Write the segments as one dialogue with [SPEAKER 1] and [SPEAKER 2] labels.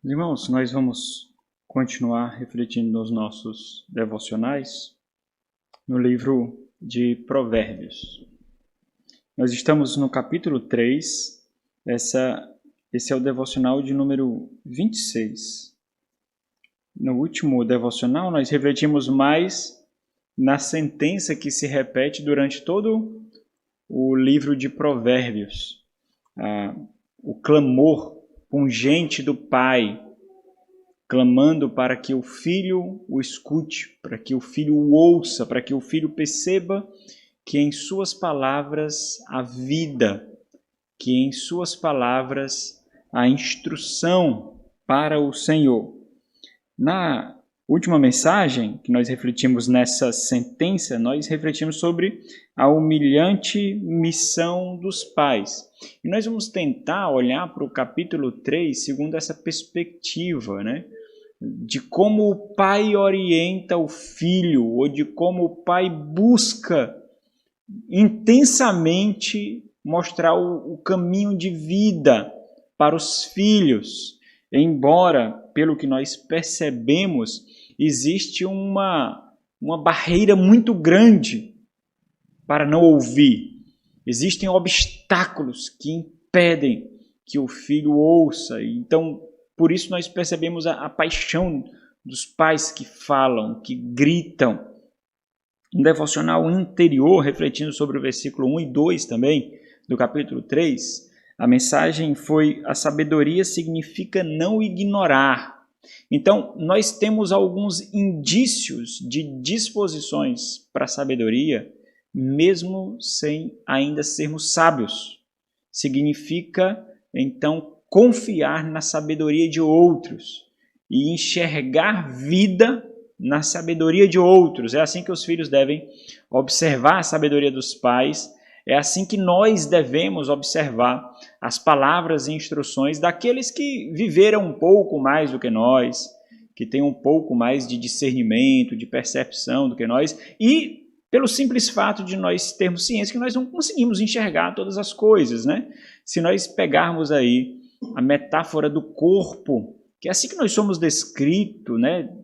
[SPEAKER 1] Irmãos, nós vamos continuar refletindo nos nossos devocionais no livro de Provérbios. Nós estamos no capítulo 3, esse é o devocional de número 26. No último devocional, nós refletimos mais na sentença que se repete durante todo o livro de Provérbios, o clamor pungente do pai, clamando para que o filho o escute, para que o filho o ouça, para que o filho perceba que em suas palavras há vida, que em suas palavras há instrução para o Senhor. Na última mensagem que nós refletimos nessa sentença, nós refletimos sobre a humilhante missão dos pais. E nós vamos tentar olhar para o capítulo 3 segundo essa perspectiva, de como o pai orienta o filho, ou de como o pai busca intensamente mostrar o caminho de vida para os filhos. Embora, pelo que nós percebemos, existe uma barreira muito grande para não ouvir. Existem obstáculos que impedem que o filho ouça. Então, por isso nós percebemos a paixão dos pais que falam, que gritam. Um devocional anterior, refletindo sobre o versículo 1 e 2 também, do capítulo 3, a mensagem foi: a sabedoria significa não ignorar. Então, nós temos alguns indícios de disposições para a sabedoria, mesmo sem ainda sermos sábios. Significa, então, confiar na sabedoria de outros e enxergar vida na sabedoria de outros. É assim que os filhos devem observar a sabedoria dos pais. É assim que nós devemos observar as palavras e instruções daqueles que viveram um pouco mais do que nós, que têm um pouco mais de discernimento, de percepção do que nós, e pelo simples fato de nós termos ciência que nós não conseguimos enxergar todas as coisas, Se nós pegarmos aí a metáfora do corpo, que é assim que nós somos descritos,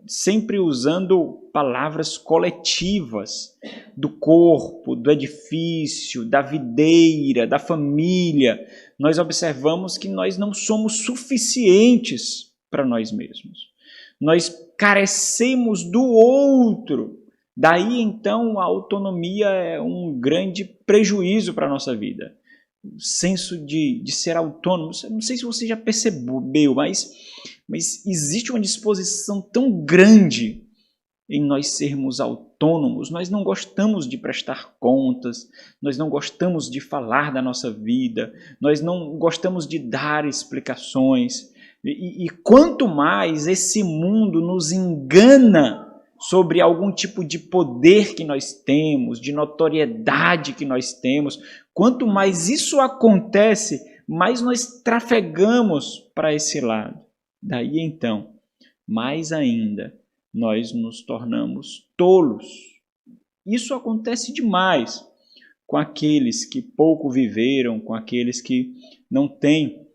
[SPEAKER 1] sempre usando palavras coletivas do corpo, do edifício, da videira, da família, nós observamos que nós não somos suficientes para nós mesmos. Nós carecemos do outro. Daí, então, a autonomia é um grande prejuízo para a nossa vida. O senso de ser autônomo, não sei se você já percebeu, mas existe uma disposição tão grande em nós sermos autônomos. Nós não gostamos de prestar contas, nós não gostamos de falar da nossa vida, nós não gostamos de dar explicações. E quanto mais esse mundo nos engana sobre algum tipo de poder que nós temos, de notoriedade que nós temos, quanto mais isso acontece, mais nós trafegamos para esse lado. Daí então, mais ainda, nós nos tornamos tolos. Isso acontece demais com aqueles que pouco viveram, com aqueles que não têm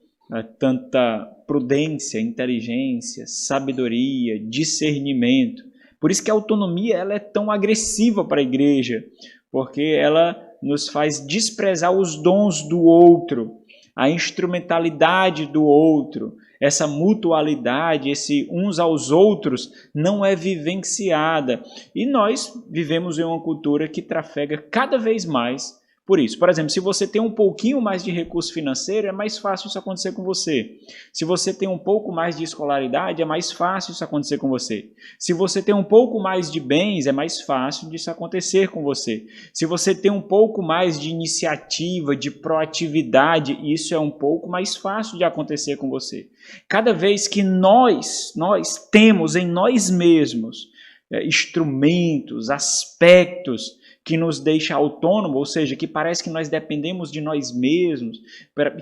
[SPEAKER 1] tanta prudência, inteligência, sabedoria, discernimento. Por isso que a autonomia ela é tão agressiva para a igreja, porque ela nos faz desprezar os dons do outro, a instrumentalidade do outro, essa mutualidade, esse uns aos outros não é vivenciada. E nós vivemos em uma cultura que trafega cada vez mais por isso. Por exemplo, se você tem um pouquinho mais de recurso financeiro, é mais fácil isso acontecer com você. Se você tem um pouco mais de escolaridade, é mais fácil isso acontecer com você. Se você tem um pouco mais de bens, é mais fácil disso acontecer com você. Se você tem um pouco mais de iniciativa, de proatividade, isso é um pouco mais fácil de acontecer com você. Cada vez que nós temos em nós mesmos instrumentos, aspectos que nos deixa autônomo, ou seja, que parece que nós dependemos de nós mesmos,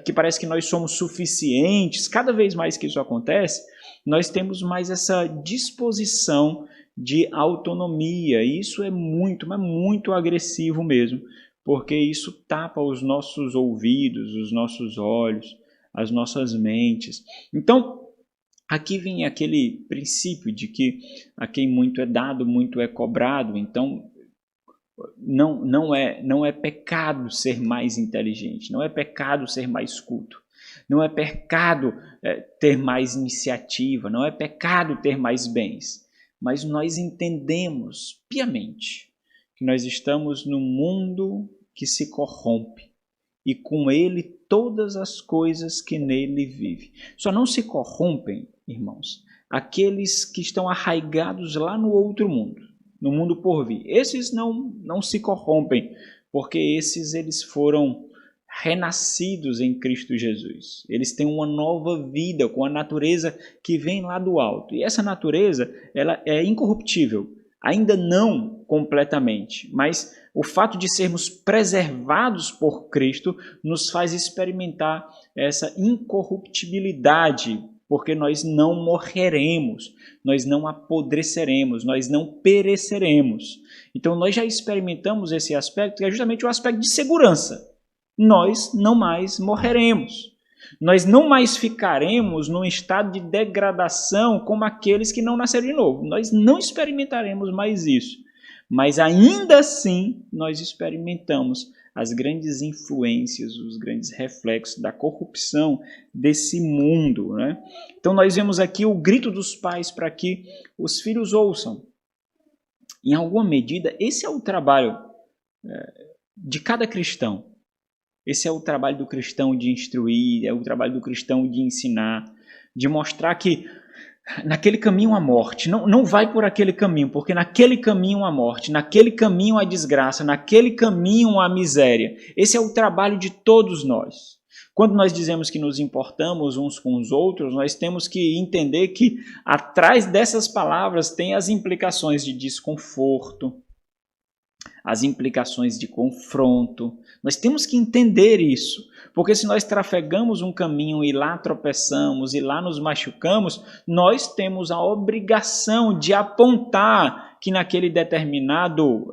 [SPEAKER 1] que parece que nós somos suficientes, cada vez mais que isso acontece, nós temos mais essa disposição de autonomia. E isso é muito, mas muito agressivo mesmo, porque isso tapa os nossos ouvidos, os nossos olhos, as nossas mentes. Então, Aqui vem aquele princípio de que a quem muito é dado, muito é cobrado. Então, não é pecado ser mais inteligente, não é pecado ser mais culto, não é pecado ter mais iniciativa, não é pecado ter mais bens. Mas nós entendemos piamente que nós estamos num mundo que se corrompe e com ele todas as coisas que nele vivem. Só não se corrompem, irmãos, aqueles que estão arraigados lá no outro mundo, no mundo por vir. Esses não se corrompem, porque eles foram renascidos em Cristo Jesus. Eles têm uma nova vida com a natureza que vem lá do alto. E essa natureza, ela é incorruptível, ainda não completamente, mas o fato de sermos preservados por Cristo nos faz experimentar essa incorruptibilidade, porque nós não morreremos, nós não apodreceremos, nós não pereceremos. Então nós já experimentamos esse aspecto, que é justamente o aspecto de segurança. Nós não mais morreremos. Nós não mais ficaremos num estado de degradação como aqueles que não nasceram de novo. Nós não experimentaremos mais isso. Mas ainda assim, nós experimentamos as grandes influências, os grandes reflexos da corrupção desse mundo, né? Então nós vemos aqui o grito dos pais para que os filhos ouçam. Em alguma medida, esse é o trabalho de cada cristão. Esse é o trabalho do cristão de instruir, é o trabalho do cristão de ensinar, de mostrar que naquele caminho a morte, não vai por aquele caminho, porque naquele caminho a morte, naquele caminho a desgraça, naquele caminho a miséria. Esse é o trabalho de todos nós. Quando nós dizemos que nos importamos uns com os outros, nós temos que entender que atrás dessas palavras tem as implicações de desconforto, as implicações de confronto. Nós temos que entender isso, porque se nós trafegamos um caminho e lá tropeçamos e lá nos machucamos, nós temos a obrigação de apontar que naquele determinado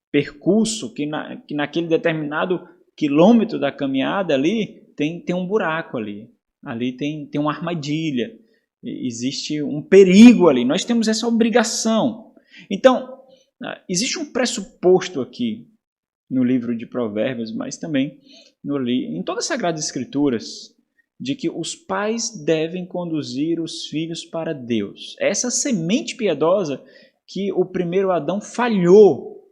[SPEAKER 1] percurso, que naquele determinado quilômetro da caminhada ali, tem um buraco ali tem uma armadilha, existe um perigo ali, nós temos essa obrigação. Então, existe um pressuposto aqui no livro de Provérbios, mas também em todas as Sagradas Escrituras, de que os pais devem conduzir os filhos para Deus. Essa semente piedosa que o primeiro Adão falhou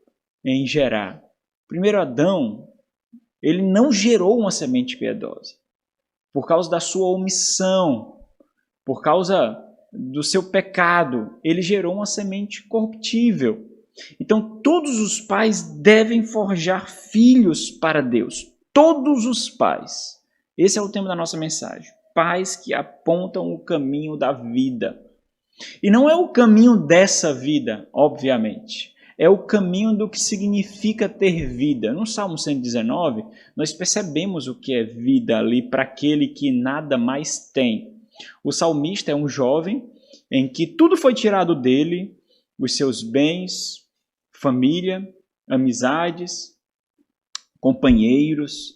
[SPEAKER 1] em gerar. O primeiro Adão, ele não gerou uma semente piedosa. Por causa da sua omissão, por causa do seu pecado, ele gerou uma semente corruptível. Então, todos os pais devem forjar filhos para Deus. Todos os pais. Esse é o tema da nossa mensagem. Pais que apontam o caminho da vida. E não é o caminho dessa vida, obviamente. É o caminho do que significa ter vida. No Salmo 119, nós percebemos o que é vida ali para aquele que nada mais tem. O salmista é um jovem em que tudo foi tirado dele, os seus bens, família, amizades, companheiros,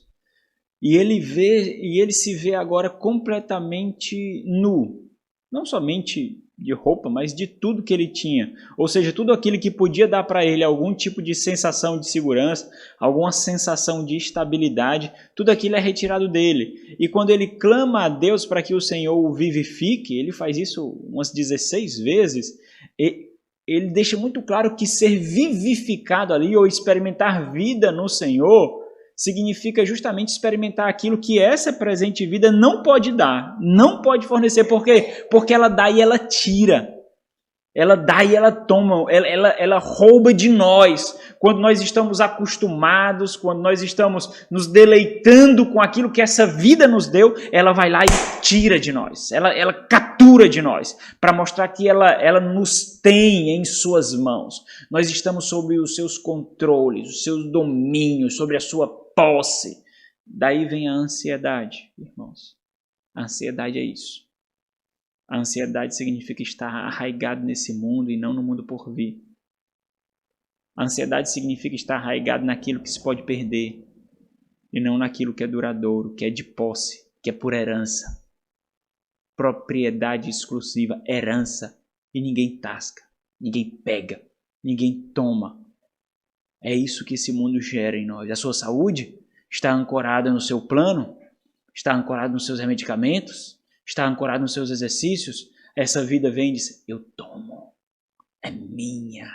[SPEAKER 1] e ele se vê agora completamente nu, não somente de roupa, mas de tudo que ele tinha, ou seja, tudo aquilo que podia dar para ele algum tipo de sensação de segurança, alguma sensação de estabilidade, tudo aquilo é retirado dele. E quando ele clama a Deus para que o Senhor o vivifique, ele faz isso umas 16 vezes, ele deixa muito claro que ser vivificado ali, ou experimentar vida no Senhor, significa justamente experimentar aquilo que essa presente vida não pode dar, não pode fornecer. Por quê? Porque ela dá e ela tira. Ela dá e ela toma, ela rouba de nós. Quando nós estamos acostumados, quando nós estamos nos deleitando com aquilo que essa vida nos deu, ela vai lá e tira de nós. Ela captura de nós, para mostrar que ela nos tem em suas mãos. Nós estamos sob os seus controles, os seus domínios, sobre a sua posse. Daí vem a ansiedade, irmãos. A ansiedade é isso. A ansiedade significa estar arraigado nesse mundo e não no mundo por vir. A ansiedade significa estar arraigado naquilo que se pode perder e não naquilo que é duradouro, que é de posse, que é por herança. propriedade exclusiva, herança, e ninguém tasca, ninguém pega, ninguém toma. É isso que esse mundo gera em nós. A sua saúde está ancorada no seu plano, está ancorada nos seus medicamentos, está ancorada nos seus exercícios. Essa vida vem e diz, eu tomo, é minha.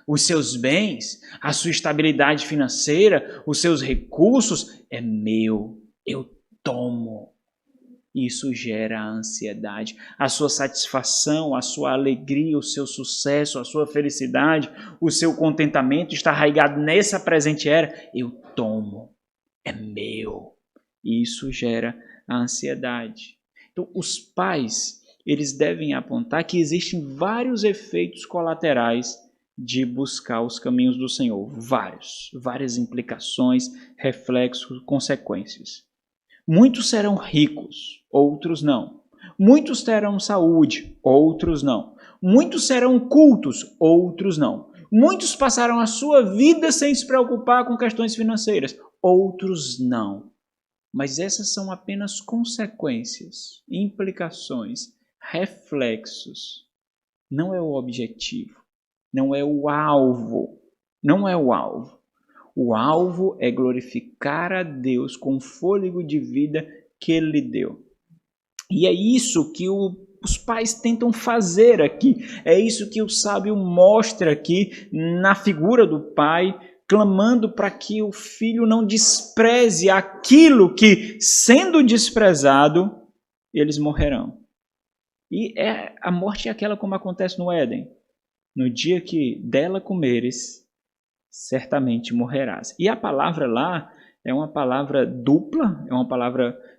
[SPEAKER 1] Os seus bens, a sua estabilidade financeira, os seus recursos, é meu, eu tomo. Isso gera ansiedade. A sua satisfação, a sua alegria, o seu sucesso, a sua felicidade, o seu contentamento está arraigado nessa presente era. Eu tomo, é meu. Isso gera a ansiedade. Então, os pais, eles devem apontar que existem vários efeitos colaterais de buscar os caminhos do Senhor. Várias implicações, reflexos, consequências. Muitos serão ricos, outros não. Muitos terão saúde, outros não. Muitos serão cultos, outros não. Muitos passarão a sua vida sem se preocupar com questões financeiras, outros não. Mas essas são apenas consequências, implicações, reflexos. Não é o objetivo, não é o alvo, não é o alvo. O alvo é glorificar a Deus com o fôlego de vida que Ele lhe deu. E é isso que os pais tentam fazer aqui. É isso que o sábio mostra aqui na figura do pai, clamando para que o filho não despreze aquilo que, sendo desprezado, eles morrerão. E a morte é aquela como acontece no Éden. No dia que dela comeres, certamente morrerás. E a palavra lá é uma palavra dupla,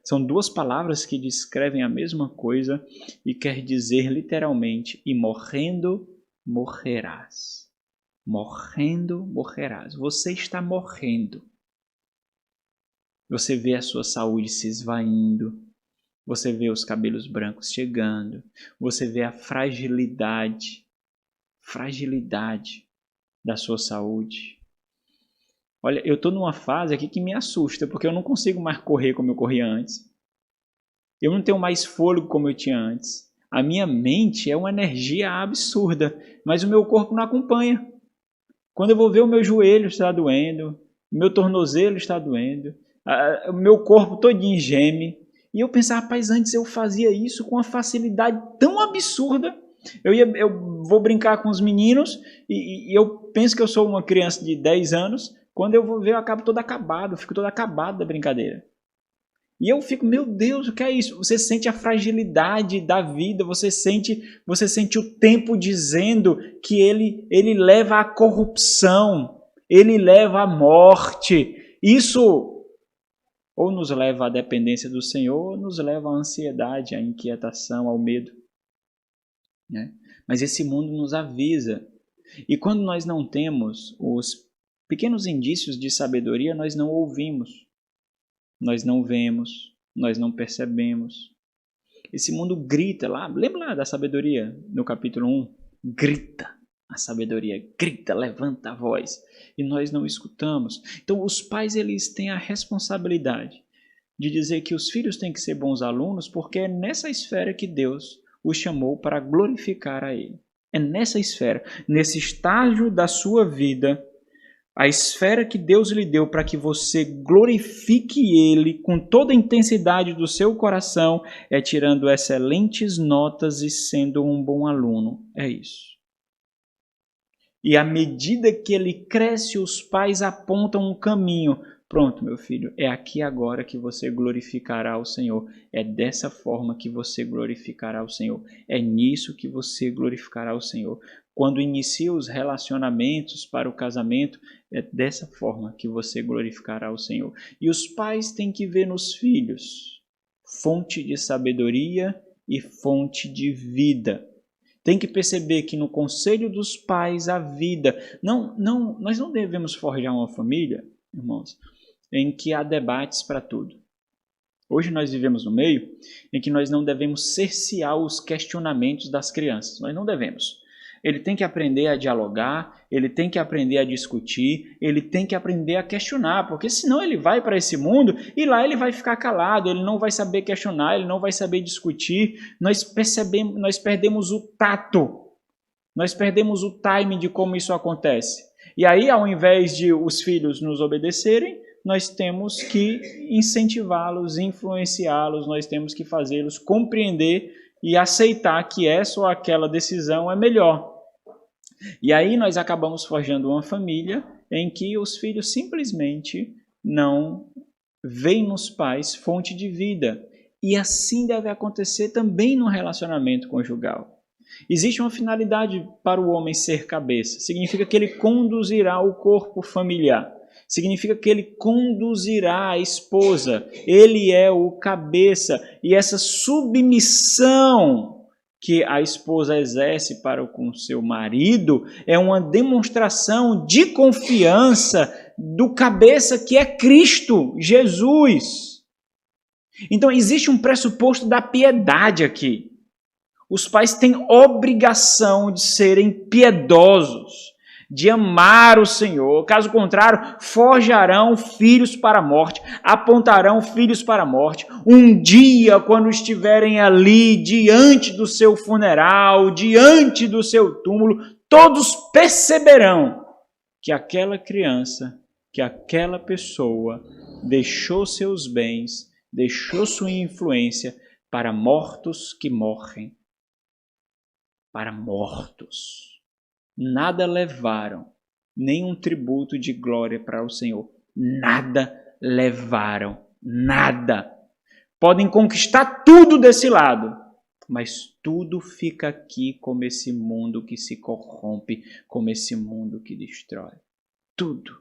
[SPEAKER 1] são duas palavras que descrevem a mesma coisa e quer dizer literalmente, e morrendo, morrerás. Morrendo, morrerás. Você está morrendo. Você vê a sua saúde se esvaindo, você vê os cabelos brancos chegando, você vê a fragilidade da sua saúde. Olha, eu estou numa fase aqui que me assusta, porque eu não consigo mais correr como eu corria antes. Eu não tenho mais fôlego como eu tinha antes. A minha mente é uma energia absurda, mas o meu corpo não acompanha. Quando eu vou ver, o meu joelho está doendo, o meu tornozelo está doendo, o meu corpo todinho geme. E eu pensava, rapaz, antes eu fazia isso com uma facilidade tão absurda. Eu vou brincar com os meninos e eu penso que eu sou uma criança de 10 anos. Quando eu vou ver, eu acabo todo acabado, fico todo acabado da brincadeira. E eu fico, meu Deus, o que é isso? Você sente a fragilidade da vida, você sente o tempo dizendo que ele leva à corrupção, ele leva à morte. Isso ou nos leva à dependência do Senhor, ou nos leva à ansiedade, à inquietação, ao medo. Né? Mas esse mundo nos avisa. E quando nós não temos os pequenos indícios de sabedoria, nós não ouvimos, nós não vemos, nós não percebemos. Esse mundo grita lá, lembra lá da sabedoria no capítulo 1? Grita, a sabedoria grita, levanta a voz, e nós não escutamos. Então os pais, eles têm a responsabilidade de dizer que os filhos têm que ser bons alunos, porque é nessa esfera que Deus os chamou para glorificar a Ele. É nessa esfera, nesse estágio da sua vida, a esfera que Deus lhe deu para que você glorifique Ele com toda a intensidade do seu coração é tirando excelentes notas e sendo um bom aluno. É isso. E à medida que ele cresce, os pais apontam um caminho. Pronto, meu filho, é aqui agora que você glorificará o Senhor. É dessa forma que você glorificará o Senhor. É nisso que você glorificará o Senhor. Quando inicia os relacionamentos para o casamento, é dessa forma que você glorificará o Senhor. E os pais têm que ver nos filhos fonte de sabedoria e fonte de vida. Tem que perceber que no conselho dos pais a vida... nós não devemos forjar uma família, irmãos, em que há debates para tudo. Hoje nós vivemos no meio em que nós não devemos cercear os questionamentos das crianças. Nós não devemos. Ele tem que aprender a dialogar, ele tem que aprender a discutir, ele tem que aprender a questionar, porque senão ele vai para esse mundo e lá ele vai ficar calado, ele não vai saber questionar, ele não vai saber discutir. Nós perdemos o tato, nós perdemos o timing de como isso acontece. E aí, ao invés de os filhos nos obedecerem, nós temos que incentivá-los, influenciá-los, nós temos que fazê-los compreender e aceitar que essa ou aquela decisão é melhor. E aí nós acabamos forjando uma família em que os filhos simplesmente não veem nos pais fonte de vida. E assim deve acontecer também no relacionamento conjugal. Existe uma finalidade para o homem ser cabeça. Significa que ele conduzirá o corpo familiar. Significa que ele conduzirá a esposa. Ele é o cabeça. E essa submissão que a esposa exerce para com seu marido é uma demonstração de confiança do cabeça que é Cristo, Jesus. Então existe um pressuposto da piedade aqui. Os pais têm obrigação de serem piedosos, de amar o Senhor. Caso contrário, forjarão filhos para a morte, apontarão filhos para a morte. Um dia, quando estiverem ali diante do seu funeral, diante do seu túmulo, todos perceberão que aquela criança, que aquela pessoa deixou seus bens, deixou sua influência para mortos que morrem. Para mortos. Nada levaram, nenhum tributo de glória para o Senhor. Nada levaram, nada. Podem conquistar tudo desse lado, mas tudo fica aqui como esse mundo que se corrompe, como esse mundo que destrói. Tudo,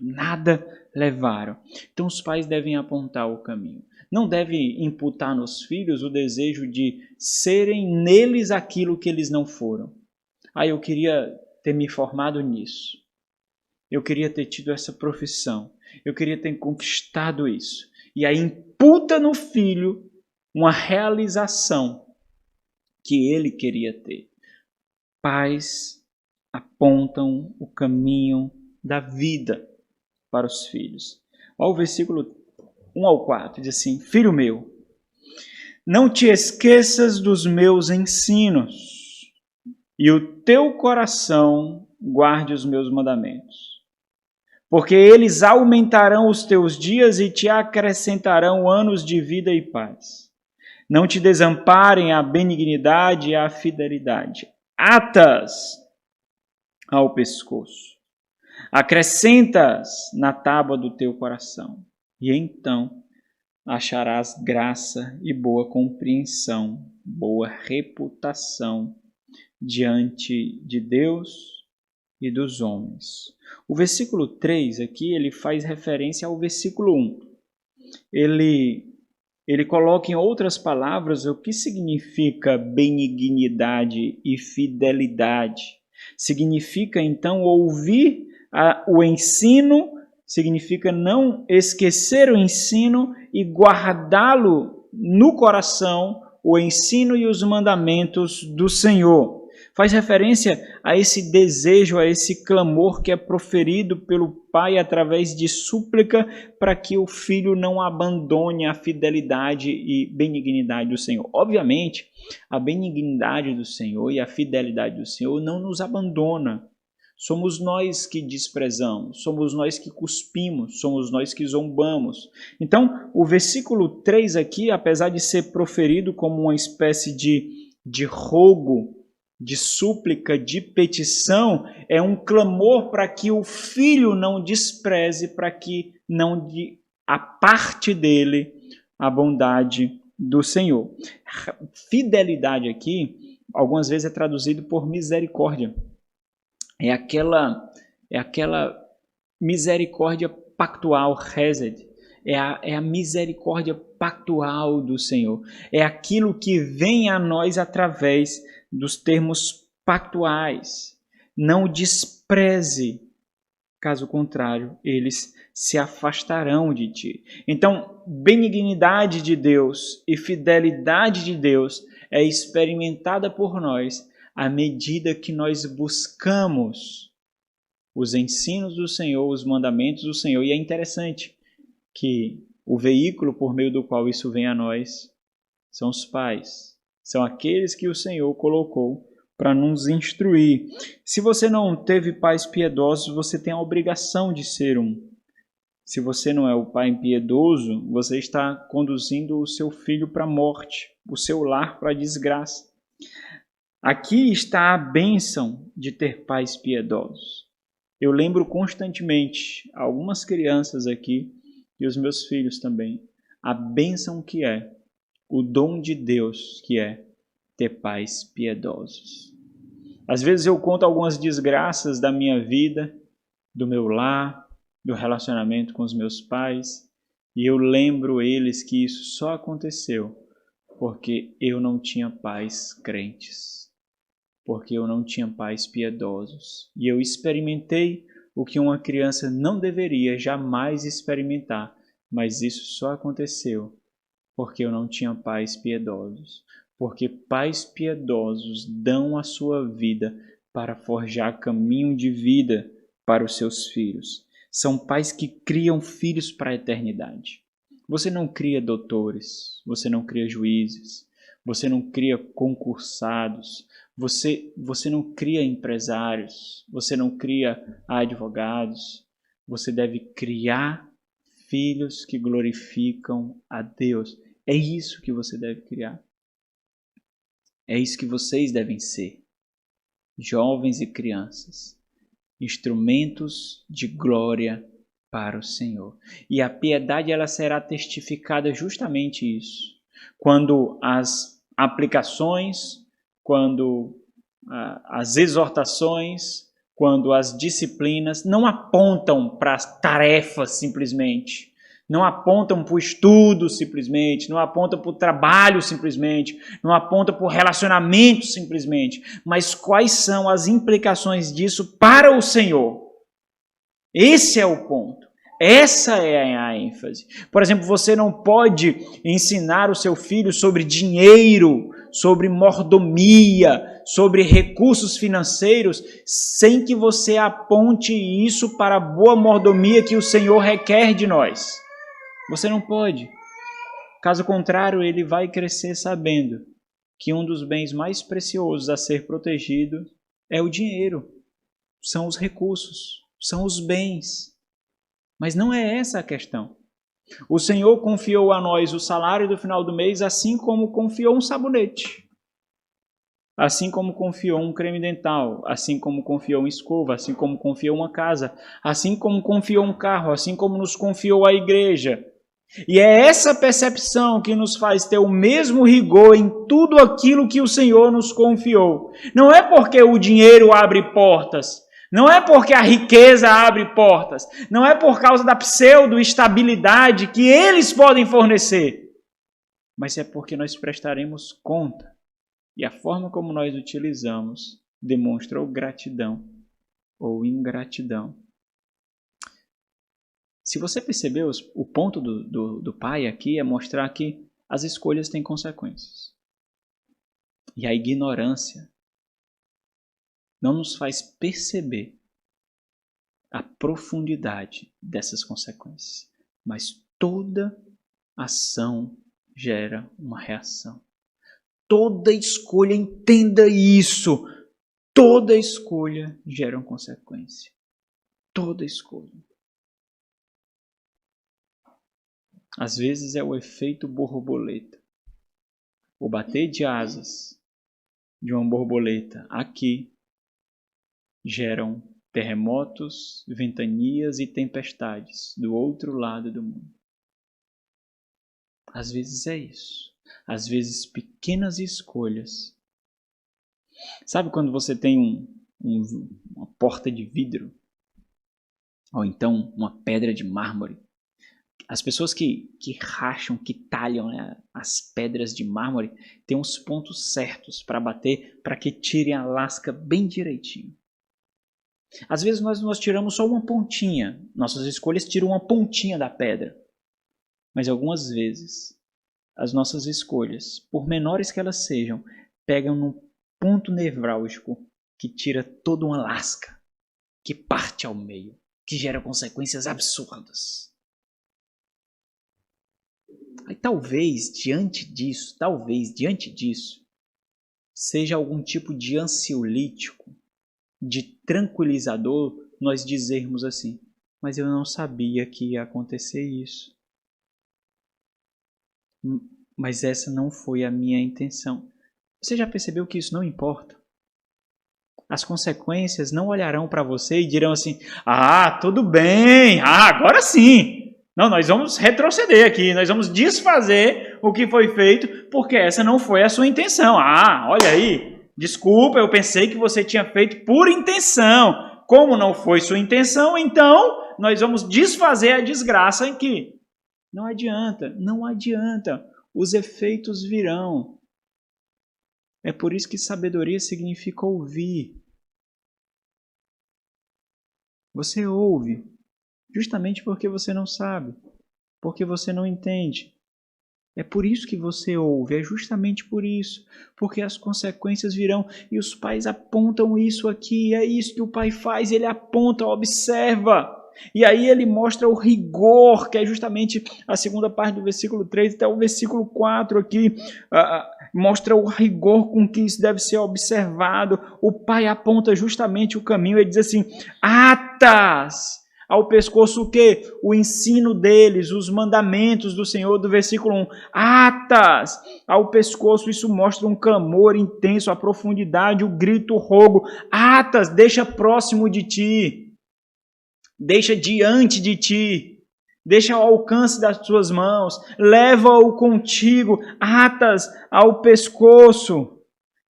[SPEAKER 1] nada levaram. Então os pais devem apontar o caminho. Não deve imputar nos filhos o desejo de serem neles aquilo que eles não foram. Eu queria ter me formado nisso. Eu queria ter tido essa profissão. Eu queria ter conquistado isso. E aí imputa no filho uma realização que ele queria ter. Pais apontam o caminho da vida para os filhos. Olha o versículo 1 ao 4, diz assim: Filho meu, não te esqueças dos meus ensinos, e o teu coração guarde os meus mandamentos. Porque eles aumentarão os teus dias e te acrescentarão anos de vida e paz. Não te desamparem a benignidade e a fidelidade. Atas ao pescoço. Acrescentas na tábua do teu coração. E então acharás graça e boa compreensão, boa reputação diante de Deus e dos homens. O versículo 3 aqui, ele faz referência ao versículo 1. Ele coloca em outras palavras o que significa benignidade e fidelidade. Significa, então, ouvir o ensino, significa não esquecer o ensino e guardá-lo no coração, o ensino e os mandamentos do Senhor. Faz referência a esse desejo, a esse clamor que é proferido pelo pai através de súplica para que o filho não abandone a fidelidade e benignidade do Senhor. Obviamente, a benignidade do Senhor e a fidelidade do Senhor não nos abandona. Somos nós que desprezamos, somos nós que cuspimos, somos nós que zombamos. Então, o versículo 3 aqui, apesar de ser proferido como uma espécie de rogo, de súplica, de petição, é um clamor para que o filho não despreze, para que não aparte dele a bondade do Senhor. Fidelidade aqui, algumas vezes é traduzido por misericórdia. É aquela misericórdia pactual, Hesed. É a misericórdia pactual do Senhor. É aquilo que vem a nós através dos termos pactuais. Não despreze, caso contrário, eles se afastarão de ti. Então, benignidade de Deus e fidelidade de Deus é experimentada por nós à medida que nós buscamos os ensinos do Senhor, os mandamentos do Senhor. E é interessante que o veículo por meio do qual isso vem a nós são os pais, são aqueles que o Senhor colocou para nos instruir. Se você não teve pais piedosos, você tem a obrigação de ser um. Se você não é o pai impiedoso, você está conduzindo o seu filho para a morte, o seu lar para a desgraça. Aqui está a bênção de ter pais piedosos. Eu lembro constantemente, algumas crianças aqui, e os meus filhos também, a bênção que é, o dom de Deus que é ter pais piedosos. Às vezes eu conto algumas desgraças da minha vida, do meu lar, do relacionamento com os meus pais, e eu lembro eles que isso só aconteceu porque eu não tinha pais crentes, porque eu não tinha pais piedosos. E eu experimentei o que uma criança não deveria jamais experimentar, mas isso só aconteceu porque eu não tinha pais piedosos. Porque pais piedosos dão a sua vida para forjar caminho de vida para os seus filhos. São pais que criam filhos para a eternidade. Você não cria doutores, você não cria juízes, você não cria concursados, você não cria empresários, você não cria advogados. Você deve criar filhos que glorificam a Deus. É isso que você deve criar. É isso que vocês devem ser, jovens e crianças, instrumentos de glória para o Senhor. E a piedade ela será testificada justamente isso. Quando as aplicações, quando as exortações, quando as disciplinas não apontam para as tarefas simplesmente, não apontam para o estudo simplesmente, não apontam para o trabalho simplesmente, não apontam para o relacionamento simplesmente, mas quais são as implicações disso para o Senhor. Esse é o ponto. Essa é a ênfase. Por exemplo, você não pode ensinar o seu filho sobre dinheiro, sobre mordomia, sobre recursos financeiros, sem que você aponte isso para a boa mordomia que o Senhor requer de nós. Você não pode. Caso contrário, ele vai crescer sabendo que um dos bens mais preciosos a ser protegido é o dinheiro, são os recursos, são os bens. Mas não é essa a questão. O Senhor confiou a nós o salário do final do mês, assim como confiou um sabonete, assim como confiou um creme dental, assim como confiou uma escova, assim como confiou uma casa, assim como confiou um carro, assim como nos confiou a igreja. E é essa percepção que nos faz ter o mesmo rigor em tudo aquilo que o Senhor nos confiou. Não é porque o dinheiro abre portas, não é porque a riqueza abre portas, não é por causa da pseudo-estabilidade que eles podem fornecer, mas é porque nós prestaremos conta. E a forma como nós utilizamos demonstra ou gratidão ou ingratidão. Se você percebeu, o ponto do pai aqui é mostrar que as escolhas têm consequências. E a ignorância não nos faz perceber a profundidade dessas consequências. Mas toda ação gera uma reação. Toda escolha, entenda isso, toda escolha gera uma consequência. Toda escolha. Às vezes é o efeito borboleta. O bater de asas de uma borboleta aqui geram terremotos, ventanias e tempestades do outro lado do mundo. Às vezes é isso. Às vezes pequenas escolhas. Sabe quando você tem uma porta de vidro? Ou então uma pedra de mármore? As pessoas que racham, que talham, né, as pedras de mármore, têm uns pontos certos para bater, para que tirem a lasca bem direitinho. Às vezes nós tiramos só uma pontinha, nossas escolhas tiram uma pontinha da pedra. Mas algumas vezes, as nossas escolhas, por menores que elas sejam, pegam num ponto nevrálgico que tira toda uma lasca, que parte ao meio, que gera consequências absurdas. Aí talvez diante disso, seja algum tipo de ansiolítico, de tranquilizador, nós dizermos assim, mas eu não sabia que ia acontecer isso. Mas essa não foi a minha intenção. Você já percebeu que isso não importa? As consequências não olharão para você e dirão assim, tudo bem, agora sim. Não, nós vamos retroceder aqui, nós vamos desfazer o que foi feito, porque essa não foi a sua intenção. Olha aí, desculpa, eu pensei que você tinha feito por intenção. Como não foi sua intenção, então nós vamos desfazer a desgraça aqui. Não adianta. Os efeitos virão. É por isso que sabedoria significa ouvir. Você ouve, justamente porque você não sabe, porque você não entende. É por isso que você ouve, é justamente por isso, porque as consequências virão e os pais apontam isso aqui, é isso que o pai faz, ele aponta, observa. E aí ele mostra o rigor, que é justamente a segunda parte do versículo 3 até o versículo 4 aqui, mostra o rigor com que isso deve ser observado. O pai aponta justamente o caminho, ele diz assim, atas ao pescoço o quê? O ensino deles, os mandamentos do Senhor, do versículo 1. Atas ao pescoço, isso mostra um clamor intenso, a profundidade, o grito, o rogo. Atas, deixa próximo de ti. Deixa diante de ti, deixa ao alcance das tuas mãos, leva-o contigo, atas ao pescoço,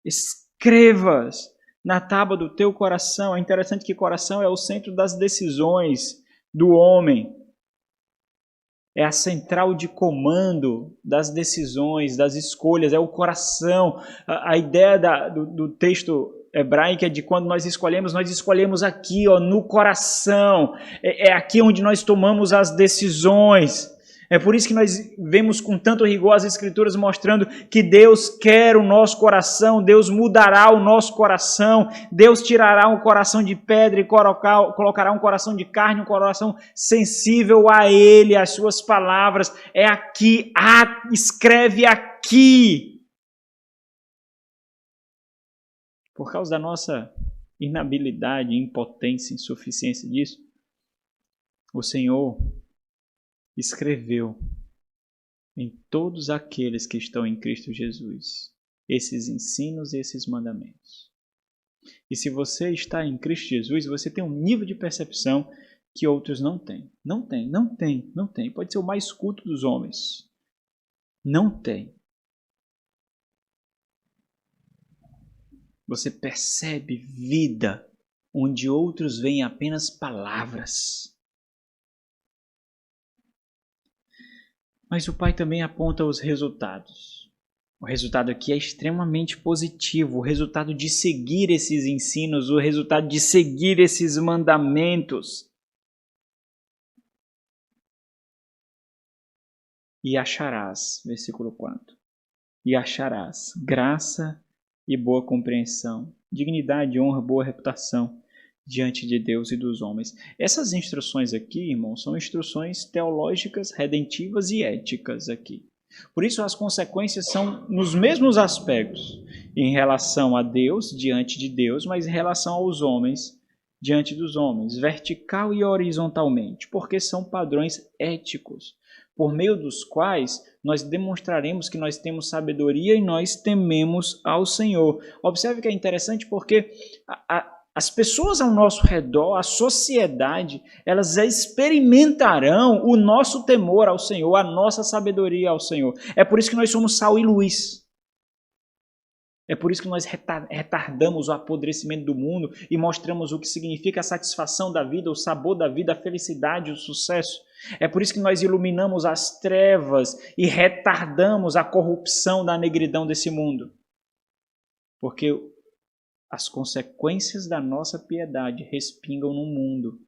[SPEAKER 1] escrevas na tábua do teu coração. É interessante que coração é o centro das decisões do homem, é a central de comando das decisões, das escolhas, é o coração. A ideia do texto hebraica é de quando nós escolhemos aqui, no coração. É aqui onde nós tomamos as decisões. É por isso que nós vemos com tanto rigor as Escrituras mostrando que Deus quer o nosso coração, Deus mudará o nosso coração, Deus tirará um coração de pedra e colocará um coração de carne, um coração sensível a Ele, às suas palavras. É aqui, escreve aqui. Por causa da nossa inabilidade, impotência, insuficiência disso, o Senhor escreveu em todos aqueles que estão em Cristo Jesus esses ensinos e esses mandamentos. E se você está em Cristo Jesus, você tem um nível de percepção que outros não têm. Não tem. Pode ser o mais culto dos homens. Não tem. Você percebe vida onde outros veem apenas palavras. Mas o Pai também aponta os resultados. O resultado aqui é extremamente positivo, o resultado de seguir esses ensinos, o resultado de seguir esses mandamentos. E acharás, versículo 4, e acharás graça e boa compreensão, dignidade, honra, boa reputação diante de Deus e dos homens. Essas instruções aqui, irmãos, são instruções teológicas, redentivas e éticas aqui. Por isso as consequências são nos mesmos aspectos, em relação a Deus, diante de Deus, mas em relação aos homens, diante dos homens, vertical e horizontalmente, porque são padrões éticos, por meio dos quais nós demonstraremos que nós temos sabedoria e nós tememos ao Senhor. Observe que é interessante porque as pessoas ao nosso redor, a sociedade, elas experimentarão o nosso temor ao Senhor, a nossa sabedoria ao Senhor. É por isso que nós somos sal e luz. É por isso que nós retardamos o apodrecimento do mundo e mostramos o que significa a satisfação da vida, o sabor da vida, a felicidade, o sucesso. É por isso que nós iluminamos as trevas e retardamos a corrupção da negridão desse mundo. Porque as consequências da nossa piedade respingam no mundo.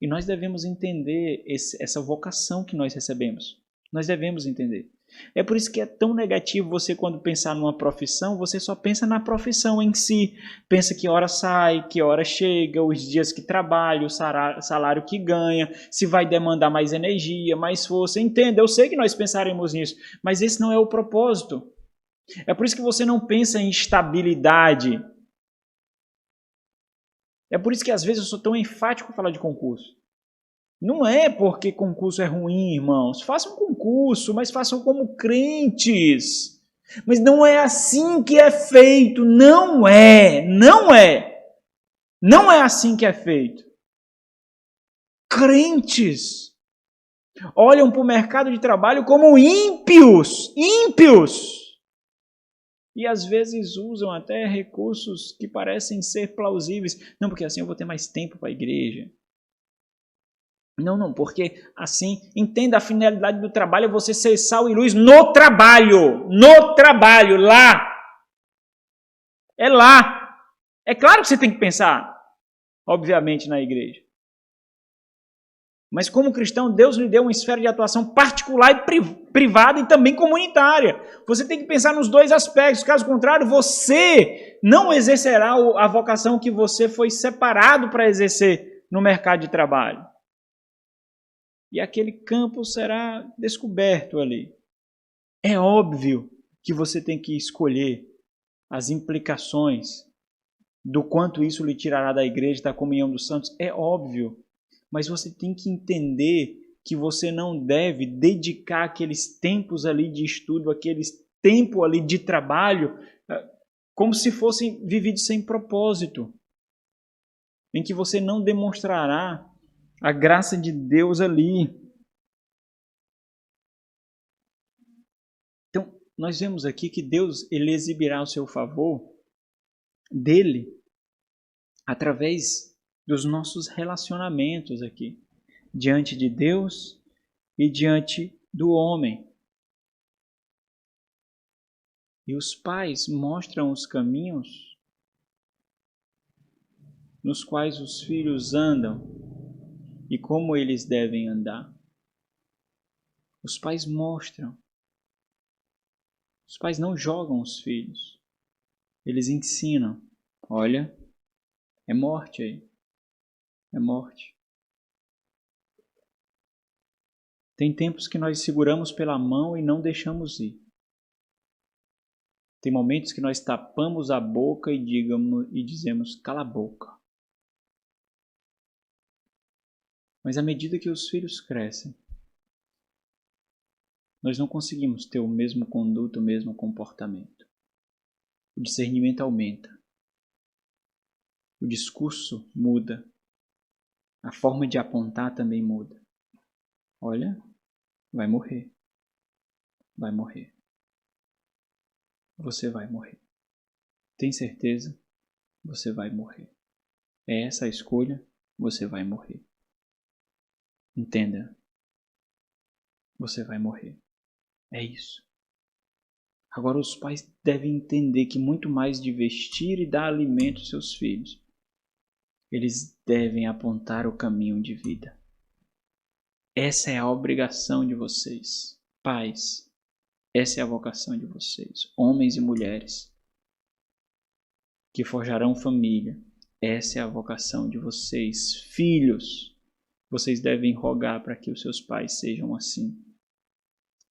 [SPEAKER 1] E nós devemos entender essa vocação que nós recebemos. Nós devemos entender. É por isso que é tão negativo você, quando pensar numa profissão, você só pensa na profissão em si. Pensa que hora sai, que hora chega, os dias que trabalha, o salário que ganha, se vai demandar mais energia, mais força. Entenda, eu sei que nós pensaremos nisso, mas esse não é o propósito. É por isso que você não pensa em estabilidade. É por isso que às vezes eu sou tão enfático em falar de concurso. Não é porque concurso é ruim, irmãos. Façam concurso, mas façam como crentes. Mas não é assim que é feito. Não é. Não é. Não é assim que é feito. Crentes olham para o mercado de trabalho como ímpios. Ímpios. E às vezes usam até recursos que parecem ser plausíveis. Não, porque assim eu vou ter mais tempo para a igreja. Não, porque assim, entenda a finalidade do trabalho, é você ser sal e luz no trabalho, lá. É lá. É claro que você tem que pensar, obviamente, na igreja. Mas como cristão, Deus lhe deu uma esfera de atuação particular e privada e também comunitária. Você tem que pensar nos dois aspectos, caso contrário, você não exercerá a vocação que você foi separado para exercer no mercado de trabalho. E aquele campo será descoberto ali. É óbvio que você tem que escolher as implicações do quanto isso lhe tirará da igreja, da comunhão dos santos. É óbvio. Mas você tem que entender que você não deve dedicar aqueles tempos ali de estudo, aqueles tempos ali de trabalho, como se fossem vividos sem propósito, em que você não demonstrará a graça de Deus ali. Então, nós vemos aqui que Deus ele exibirá o seu favor dele através dos nossos relacionamentos aqui, diante de Deus e diante do homem. E os pais mostram os caminhos nos quais os filhos andam e como eles devem andar. Os pais mostram. Os pais não jogam os filhos. Eles ensinam. Olha, é morte aí. É morte. Tem tempos que nós seguramos pela mão e não deixamos ir. Tem momentos que nós tapamos a boca e dizemos, cala a boca. Mas à medida que os filhos crescem, nós não conseguimos ter o mesmo conduta, o mesmo comportamento. O discernimento aumenta. O discurso muda. A forma de apontar também muda. Olha, vai morrer. Vai morrer. Você vai morrer. Tem certeza? Você vai morrer. É essa a escolha? Você vai morrer. Entenda. Você vai morrer. É isso. Agora os pais devem entender que muito mais de vestir e dar alimento aos seus filhos, eles devem apontar o caminho de vida. Essa é a obrigação de vocês, pais. Essa é a vocação de vocês, homens e mulheres, que forjarão família. Essa é a vocação de vocês, filhos. Vocês devem rogar para que os seus pais sejam assim.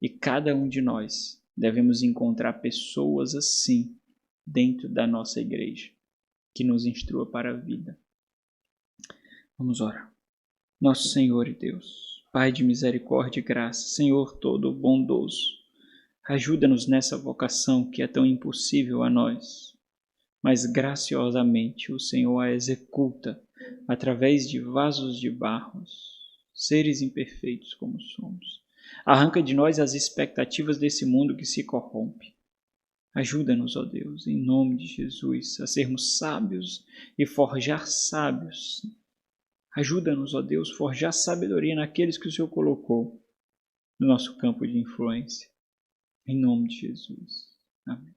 [SPEAKER 1] E cada um de nós devemos encontrar pessoas assim dentro da nossa igreja, que nos instrua para a vida. Vamos orar. Nosso Senhor e Deus, Pai de misericórdia e graça, Senhor todo bondoso, ajuda-nos nessa vocação que é tão impossível a nós, mas graciosamente o Senhor a executa através de vasos de barro, seres imperfeitos como somos. Arranca de nós as expectativas desse mundo que se corrompe. Ajuda-nos, ó Deus, em nome de Jesus, a sermos sábios e forjar sábios. Ajuda-nos, ó Deus, a forjar sabedoria naqueles que o Senhor colocou no nosso campo de influência. Em nome de Jesus. Amém.